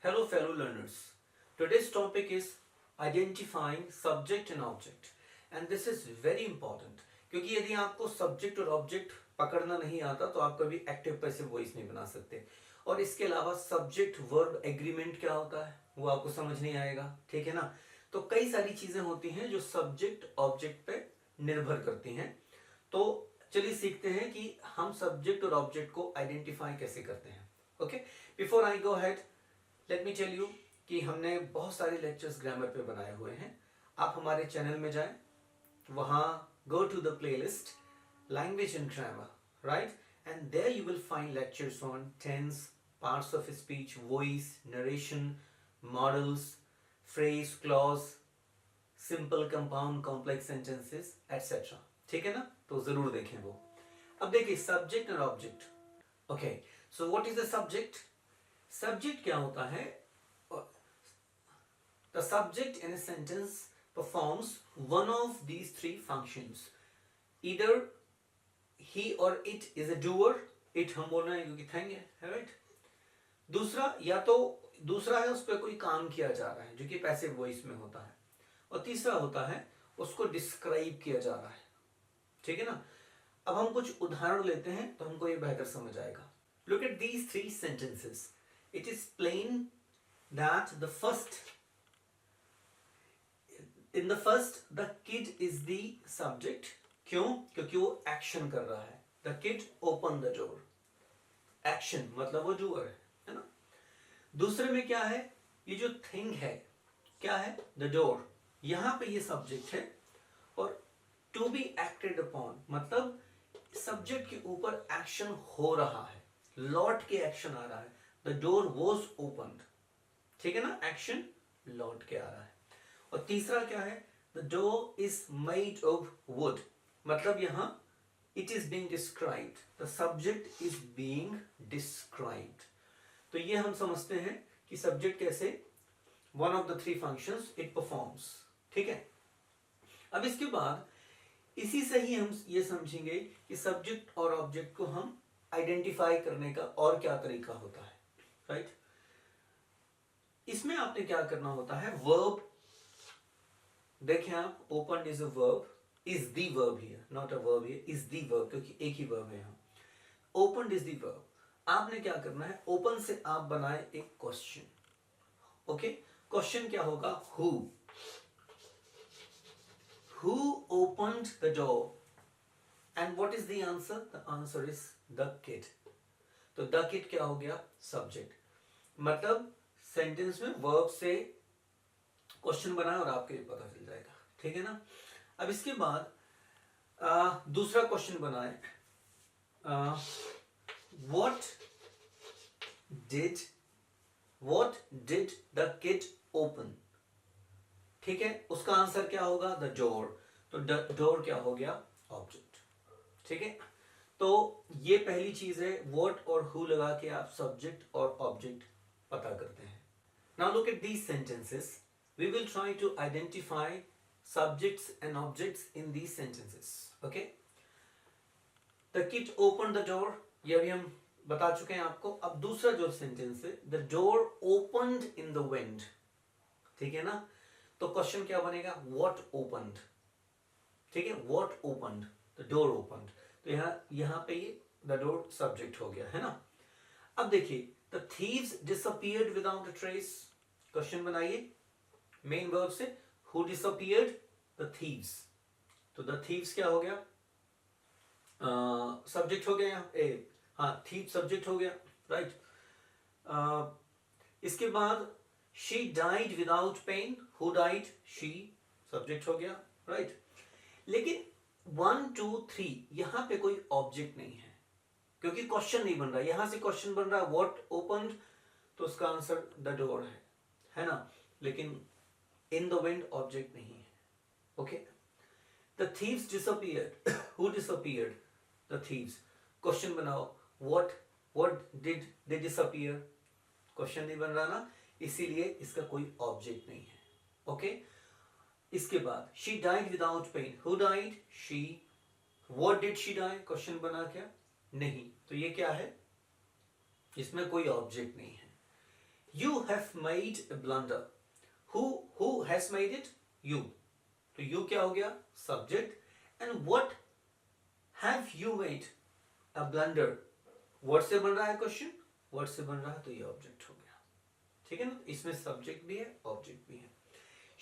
Hello fellow learners. Today's topic is identifying subject and object and this is very important क्योंकि यदि आपको subject और object पकड़ना नहीं आता तो आप कभी active passive voice नहीं बना सकते और इसके अलावा subject verb agreement क्या होता है वो आपको समझ नहीं आएगा, ठीक है ना। तो कई सारी चीजें होती हैं जो subject object पे निर्भर करती हैं। तो चलिए सीखते हैं कि हम subject और object को identify कैसे करते हैं। Okay, before I go ahead let me tell you कि हमने बहुत सारे लेक्चर्स ग्रामर पे बनाए हुए हैं। आप हमारे चैनल में जाएं, वहां go to the playlist language and grammar, right, and there you will find lectures on tense, parts of speech, voice, narration, modals, phrase, clause, simple, compound, complex sentences etcetera, ठीक है ना। तो जरूर देखें वो। अब देखिए सब्जेक्ट और object. Okay, so what is the subject? Subject क्या होता है? The subject in a sentence performs one of these three functions. Either he or it is a doer. It हम बोल रहे हैं क्योंकि थिंग है, राइट। दूसरा या तो दूसरा है उस पर कोई काम किया जा रहा है जो कि पैसिव वॉइस में होता है, और तीसरा होता है उसको डिस्क्राइब किया जा रहा है, ठीक है ना। अब हम कुछ उदाहरण लेते हैं तो हमको ये बेहतर समझ आएगा। Look at these three sentences. It is plain that in the first the kid is the subject. क्यों? क्योंकि वो एक्शन कर रहा है। The kid opened the door. Action मतलब वो डूअर है ना। दूसरे में क्या है? ये जो थिंग है क्या है? The door. यहां पे ये सब्जेक्ट है और to be acted upon मतलब सब्जेक्ट के ऊपर एक्शन हो रहा है, लौट के एक्शन आ रहा है। The door was opened, ठीक है ना, एक्शन लौट के आ रहा है। और तीसरा क्या है? The door is made of wood, मतलब यहां it is being described, the subject is being described। तो ये हम समझते हैं कि सब्जेक्ट कैसे one of the three functions it performs, ठीक है। अब इसके बाद इसी से ही हम ये समझेंगे कि सब्जेक्ट और ऑब्जेक्ट को हम आइडेंटिफाई करने का और क्या तरीका होता है, राइट। इसमें आपने क्या करना होता है? वर्ब, देखें आप, open is a verb, is the verb here, not a verb here, is the verb, क्योंकि एक ही वर्ब है यहां। Open is the verb. आपने क्या करना है? ओपन से आप बनाए एक क्वेश्चन। ओके, क्वेश्चन क्या होगा? Who opened the door and what is the answer? The answer is the kid. तो द किड क्या हो गया? सब्जेक्ट। मतलब सेंटेंस में वर्ब से क्वेश्चन बनाए और आपके पता चल जाएगा, ठीक है ना। अब इसके बाद दूसरा क्वेश्चन बनाए, what did the kid open, ठीक है। उसका आंसर क्या होगा? The door. तो डोर क्या हो गया? ऑब्जेक्ट, ठीक है। तो ये पहली चीज है, व्हाट और हु लगा के आप सब्जेक्ट और ऑब्जेक्ट पता करते हैं। Now look at these sentences. We will try to identify subjects and objects in these sentences. Okay? The kid opened the door. ये अभी हम बता चुके हैं आपको। अब दूसरा जो सेंटेंस है, the door opened in the wind. ठीक है ना। तो क्वेश्चन क्या बनेगा? What opened? ठीक है, what opened? The door opened. तो यहाँ पे ये the door subject हो गया है ना। अब देखिए, the thieves disappeared without a trace. Question बनाइए मेन वर्ब से। who disappeared? the thieves. तो the thieves क्या हो गया? सब्जेक्ट हो गया, हाँ, thief सब्जेक्ट हो गया, राइट। इसके बाद she died without pain. who died? she subject हो गया, राइट। लेकिन 1 2 3 यहां पे कोई ऑब्जेक्ट नहीं है क्योंकि क्वेश्चन नहीं बन रहा। यहां से क्वेश्चन बन रहा है व्हाट ओपन्ड, तो उसका आंसर द डोर है ना। लेकिन इन द विंड ऑब्जेक्ट नहीं है। Okay, the thieves disappeared. Who disappeared? The thieves. Question बनाओ, what did they disappear? Question नहीं बन रहा ना, इसीलिए इसका कोई ऑब्जेक्ट नहीं है। ओके, इसके बाद she died without pain. Who died? She. What did she die? Question बना क्या? नहीं। तो ये क्या है? इसमें कोई ऑब्जेक्ट नहीं है। You have made a blunder. Who has made it? You. तो you क्या हो गया? Subject. And what have you made? A blunder. What से बन रहा है क्वेश्चन? What से बन रहा है तो ये ऑब्जेक्ट हो गया. ठीक है ना? इसमें सब्जेक्ट भी है, ऑब्जेक्ट भी है.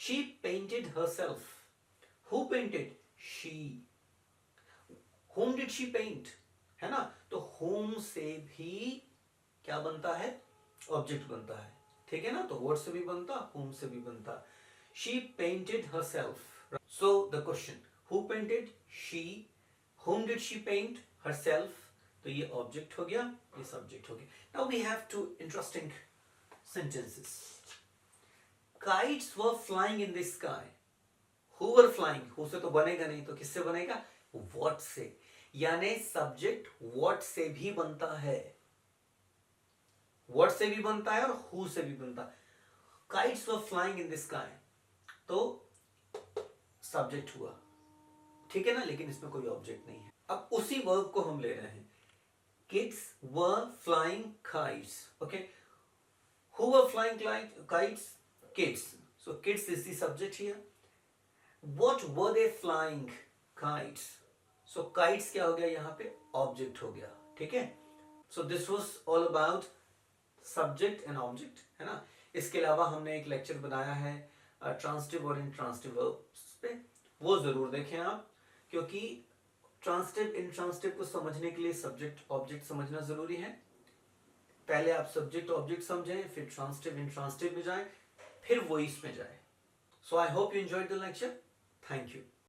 She painted herself. Who painted? She. Whom did she paint? है ना? तो whom से भी क्या बनता है? ऑब्जेक्ट बनता है. ठीक है ना? तो what से भी बनता, whom से भी बनता. She painted herself. So the question, who painted? She. Whom did she paint? Herself. तो ये ऑब्जेक्ट हो गया, ये सब्जेक्ट हो गया. Now we have two interesting sentences. Kites were flying in the sky. Who were flying? Who से तो बनेगा नहीं, तो किससे बनेगा? What से. यानी सब्जेक्ट what से भी बनता है. What से भी बनता है और who से भी बनता है. Kites were flying in the sky. तो सब्जेक्ट हुआ. ठीक है ना? लेकिन इसमें कोई ऑब्जेक्ट नहीं है. अब उसी वर्ब को हम ले रहे हैं. Kids were flying kites. Okay. Who were flying kites? Kids. So kids is the subject here. What were they flying? Kites. So kites क्या हो गया यहाँ पे? Object हो गया. ठीक है? So this was all about subject and object, है ना? इसके अलावा हमने एक लेक्चर बनाया है ट्रांसिटिव और इंट्रांसिटिव वर्ब्स पे. वो जरूर देखें आप, क्योंकि ट्रांसिटिव इंट्रांसिटिव को समझने के लिए सब्जेक्ट ऑब्जेक्ट समझना जरूरी है. पहले आप सब्जेक्ट ऑब्जेक्ट समझें, फिर ट्रांसिटिव इंट्रांसिटिव में जाएं, फिर वॉइस में जाएं. So I hope you enjoyed the lecture. Thank you.